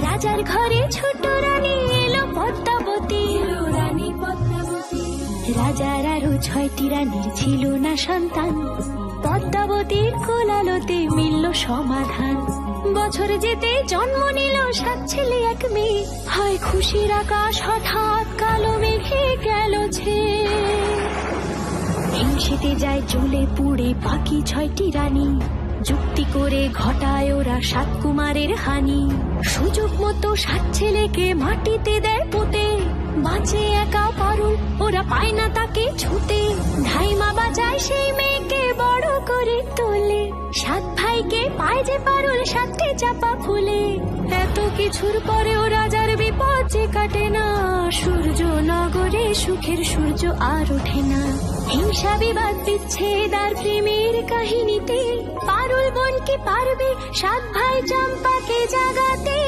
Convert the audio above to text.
রাজার ঘরে ছোট রানী এলো পদ্মাবতী। রাজার আরো 6টি রানীর ছিল না সন্তান, পদ্মাবতীর কোলালোতে মিলল সমাধান। বছর যেতে জন্ম নিল 7 ছেলে 1 মেয়ে, হয় খুশির আকাশ হঠাৎ কালো মেঘে গেল ছেয়ে। হিংসেতে যায় জ্বলে পুড়ে বাকি 6টি রানী, যুক্তি করে ঘটায় ওরা 7 কুমারের হানি। সুযোগ মতো 7 ছেলেকে মাটিতে দেয় পুঁতে, বাঁচে একা পারুল, ওরা পায় না তাকে ছুতে। ধাইমা বাজায় সেই মেয়েকে বড় করে তোলে, 7 ভাইকে পায় যে পারুল 7টি চাপা ফুলে। এত কিছুর পরেও রাজার বিপদ যে কাটে না, সূর্য নগরে সুখের সূর্য আর ওঠে না। হিংসা বিবাদ বিচ্ছেদ আর প্রেমের কাহিনীতে পারুল বোন কি পারবে 7 ভাই চম্পাকে জাগাতে।